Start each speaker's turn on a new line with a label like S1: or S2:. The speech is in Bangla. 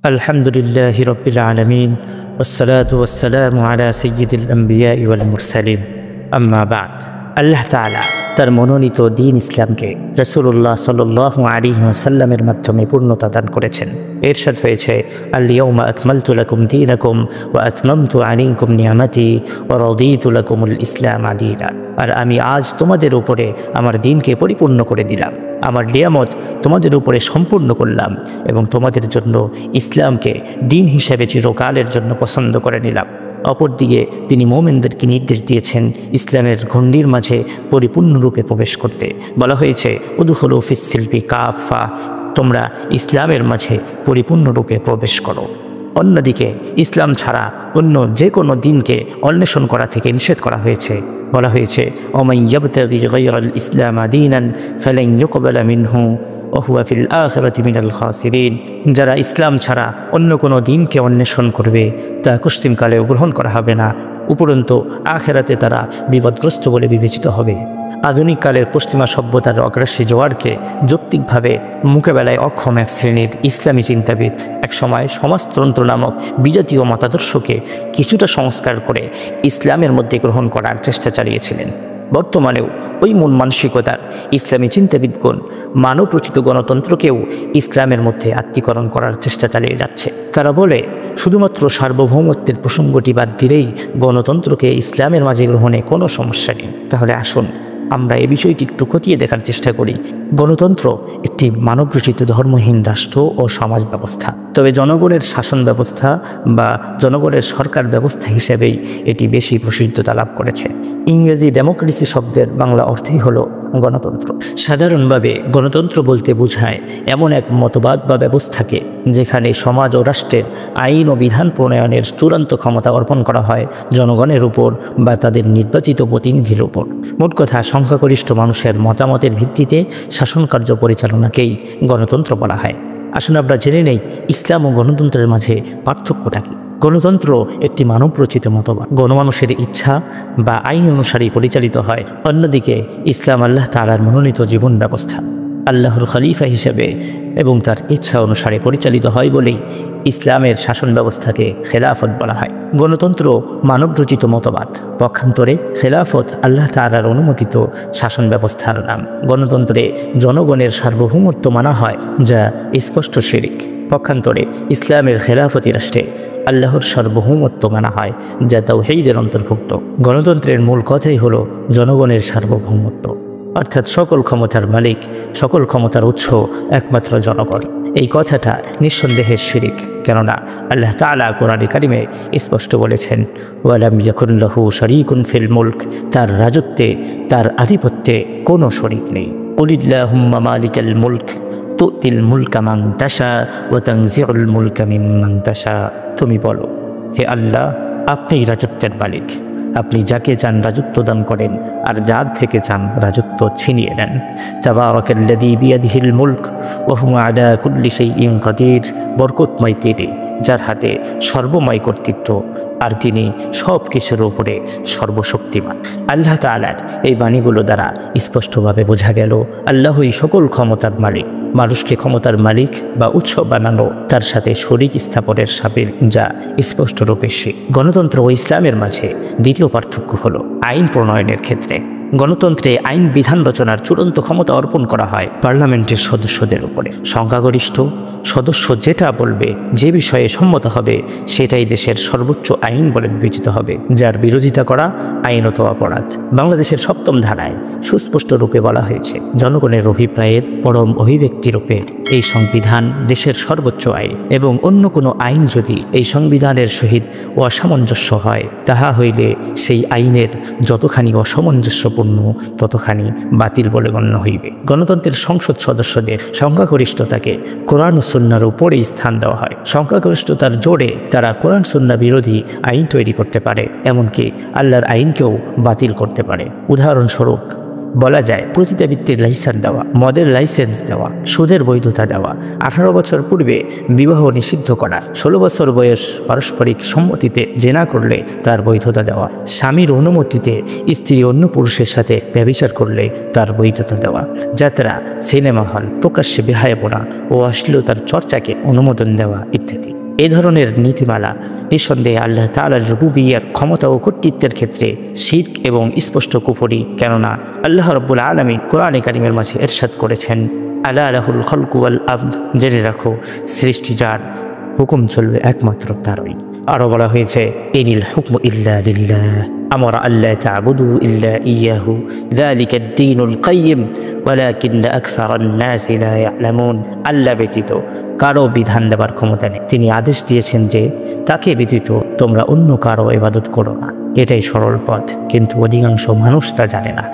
S1: الحمد لله رب العالمين والصلاة والسلام على سيد الأنبياء والمرسلين أما بعد আল্লাহ তাআলা তার মনোনীত দ্বীন ইসলামকে রাসূলুল্লাহ সাল্লাল্লাহু আলাইহি ওয়াসাল্লামের মাধ্যমে পূর্ণতা দান করেছেন। ইরশাদ হয়েছে, আল-ইয়াউমা আকমালতু লাকুম দীনাকুম ওয়া আতমামতু আলাইকুম নি'মাতি ওয়া রাদিতু লাকুমুল ইসলাম দীনা। আর আমি আজ তোমাদের উপরে আমার দ্বীনকে পরিপূর্ণ করে দিলাম, আমার নিয়ামত তোমাদের উপরে সম্পূর্ণ করলাম এবং তোমাদের জন্য ইসলামকে দ্বীন হিসেবে চিরকালের জন্য পছন্দ করে নিলাম। অপরদিকে তিনি মুমিনদেরকে নির্দেশ দিয়েছেন ইসলামের গণ্ডির মাঝে পরিপূর্ণরূপে প্রবেশ করতে। বলা হয়েছে, উদখুলু ফিস-সিলমি কাফা, তোমরা ইসলামের মাঝে পরিপূর্ণরূপে প্রবেশ করো। অন্যদিকে ইসলাম ছাড়া অন্য যে কোনো দিনকে অন্বেষণ করা থেকে নিষেধ করা হয়েছে। বলা হয়েছে, ওমান ইয়াবতাগি গায়রাল ইসলাম দীনান ফালান ইউকবালা মিনহু ওয়া হুয়া ফিল আখিরাতি মিনাল খাসিরিন। যারা ইসলাম ছাড়া অন্য কোনো দিনকে অন্বেষণ করবে তা কুস্তিমকালেও গ্রহণ করা হবে না, উপরন্তু আখিরাতে তারা বিপদগ্রস্ত বলে বিবেচিত হবে। আধুনিক কালের পশ্চিমা সভ্যতার অগ্রাসী জোয়ারকে যৌক্তিকভাবে মোকাবেলায় অক্ষম এক শ্রেণীর ইসলামী চিন্তাবিদ একসময় সমাজতন্ত্র নামক বিজাতীয় মতাদর্শকে কিছুটা সংস্কার করে ইসলামের মধ্যে গ্রহণ করার চেষ্টা চালিয়েছিলেন। বর্তমানেও ওই মন মানসিকতার ইসলামী চিন্তাবিদগণ মানবরচিত গণতন্ত্রকেও ইসলামের মধ্যে আত্মীকরণ করার চেষ্টা চালিয়ে যাচ্ছে। তারা বলে, শুধুমাত্র সার্বভৌমত্বের প্রসঙ্গটি বাদ দিলেই গণতন্ত্রকে ইসলামের মাঝে গ্রহণে কোনো সমস্যা নেই। তাহলে আসুন আমরা এই বিষয়টি একটু খতিয়ে দেখার চেষ্টা করি। গণতন্ত্র একটি মানবরচিত ধর্মহীন রাষ্ট্র ও সমাজ ব্যবস্থা, তবে জনগণের শাসন ব্যবস্থা বা জনগণের সরকার ব্যবস্থা হিসেবেই এটি বেশি প্রসিদ্ধতা লাভ করেছে। ইংরেজি ডেমোক্রেসি শব্দের বাংলা অর্থই হলো গণতন্ত্র। সাধারণভাবে গণতন্ত্র বলতে বোঝায় এমন এক মতবাদ বা ব্যবস্থাকে যেখানে সমাজ ও রাষ্ট্রের আইন ও বিধান প্রণয়নের চূড়ান্ত ক্ষমতা অর্পণ করা হয় জনগণের উপর বা তাদের নির্বাচিত প্রতিনিধির উপর। মোট কথা, সংখ্যাগরিষ্ঠ মানুষের মতামতের ভিত্তিতে শাসন কার্য পরিচালনাকেই গণতন্ত্র বলা হয়। আসুন আমরা জেনে নেই ইসলাম ও গণতন্ত্রের মাঝে পার্থক্যটা কী। গণতন্ত্র একটি মানবরচিত মতবাদ, গণমানুষের ইচ্ছা বা আইন অনুসারেই পরিচালিত হয়। অন্যদিকে ইসলাম আল্লাহ তাআলার মনোনীত জীবন ব্যবস্থা, আল্লাহর খলিফা হিসেবে এবং তার ইচ্ছা অনুসারে পরিচালিত হয় বলেই ইসলামের শাসন ব্যবস্থাকে খেলাফত বলা হয়। গণতন্ত্র মানবরচিত মতবাদ, পক্ষান্তরে খেলাফত আল্লাহ তাআলার অনুমোদিত শাসন ব্যবস্থার নাম। গণতন্ত্রে জনগণের সার্বভৌমত্ব মানা হয়, যা স্পষ্ট শিরিক। পক্ষান্তরে ইসলামের খেলাফতি রাষ্ট্রে আল্লাহর সার্বভৌমত্ব মানা হয়, যা তাওহীদের অন্তর্ভুক্ত। গণতন্ত্রের মূল কথাই হলো জনগণের সার্বভৌমত্ব, অর্থাৎ সকল ক্ষমতার মালিক, সকল ক্ষমতার উৎস একমাত্র জনগণ। এই কথাটা নিঃসন্দেহে শিরিক, কেননা আল্লাহ তাআলা কোরআনে কারিমে স্পষ্ট বলেছেন, ওয়ালাম ইয়াকুন লাহু শারীকুন ফিল মুলক, তার রাজত্বে, তার আধিপত্যে কোনো শরীক নেই। কুলিল্লাহুম্মা মালিকাল মুলক তুতিল মুলকা মান তাশা ওয়া তানজিউল মুলকা মিম্মান তাশা। তুমি বলো, হে আল্লাহ, আপনিই রাজত্বের মালিক, আপনি যাকে চান রাজত্ব দান করেন আর যার থেকে চান রাজত্ব ছিনিয়ে নেন। তাবারাকাল্লাযী বিয়াদিহিল মুলক ওয়া হুয়া আলা কুল্লি শাইইন কাদির। বরকতময় তিনি, যার হাতে সর্বময় কর্তৃত্ব আর তিনি সব কিছুর উপরে সর্বশক্তিমান। আল্লাহ তাআলার এই বাণীগুলো দ্বারা স্পষ্টভাবে বোঝা গেল আল্লাহই সকল ক্ষমতার মালিক। মানুষকে ক্ষমতার মালিক বা উৎস বানানো তার সাথে শরীক স্থাপনের সামিল, যা স্পষ্টরূপে শিরক। গণতন্ত্র ও ইসলামের মাঝে দ্বিতীয় পার্থক্য হলো আইন প্রণয়নের ক্ষেত্রে। গণতন্ত্রে আইন বিধান রচনার চূড়ান্ত ক্ষমতা অর্পণ করা হয় পার্লামেন্টের সদস্যদের উপরে। সংখ্যাগরিষ্ঠ সদস্য যেটা বলবে, যে বিষয়ে সম্মত হবে, সেটাই দেশের সর্বোচ্চ আইন বলে বিবেচিত হবে, যার বিরোধিতা করা আইনত অপরাধ। বাংলাদেশের 7ম ধারায় সুস্পষ্ট রূপে বলা হয়েছে, জনগণের অভিপ্রায়ের পরম অভিব্যক্তি রূপে এই সংবিধান দেশের সর্বোচ্চ আইন, এবং অন্য কোনো আইন যদি এই সংবিধানের সহিত অসামঞ্জস্য হয়, তাহা হইলে সেই আইনের যতখানি অসামঞ্জস্যপূর্ণ ততখানি বাতিল বলে গণ্য হইবে। গণতন্ত্রের সংসদ সদস্যদের সংখ্যাগরিষ্ঠতাকে কোরআন ও সুন্নাহর উপরেই স্থান দেওয়া হয়। সংখ্যাগরিষ্ঠতার জোরে তারা কোরআন সুন্নাহ বিরোধী আইন তৈরি করতে পারে, এমনকি আল্লাহর আইনকেও বাতিল করতে পারে। উদাহরণস্বরূপ, বলা যায় পতিতাবৃত্তির লাইসেন্স দেওয়া, মদের লাইসেন্স দেওয়া, সুদের বৈধতা দেওয়া, 18 বছর পূর্বে বিবাহ নিষিদ্ধ করা, 16 বছর বয়স পারস্পরিক সম্মতিতে জেনা করলে তার বৈধতা দেওয়া, স্বামীর অনুমতিতে স্ত্রী অন্য পুরুষের সাথে ব্যভিচার করলে তার বৈধতা দেওয়া, যাত্রা, সিনেমা হল, প্রকাশ্যে বেহায়াপনা ও অশ্লীলতার চর্চাকে অনুমোদন দেওয়া ইত্যাদি। এই ধরনের নীতিমালা নিঃসন্দেহে আল্লাহ তাআলার রুবুবিয়্যার ক্ষমতা ও কর্তৃত্বের ক্ষেত্রে শিরক এবং স্পষ্ট কুফরি। কেননা আল্লাহ রাব্বুল আলামিন কোরআনে কারিমের মাঝে ইরশাদ করেছেন, আলা লাহুল খালকু ওয়াল আমর, জেনে রাখো সৃষ্টি যার, হুকুম চলবে একমাত্র তারই। আরও বলা হয়েছে, ইনিল হুকমু ইল্লা লিল্লাহ আমারা আল্লা তা'বুদু ইল্লা ইয়াহু যালিকা দ্বীনুল কাইয়্যিম ওয়ালাকিন্না আকসারান নাসি লা ইয়ালামুন। আল্লাহ ব্যতীত কারো বিধান দেবার ক্ষমতা নেই। তিনি আদেশ দিয়েছেন যে তাকে ব্যতীত তোমরা অন্য কারো ইবাদত করো না। এটাই সরল পথ, কিন্তু অধিকাংশ মানুষ তা জানে না।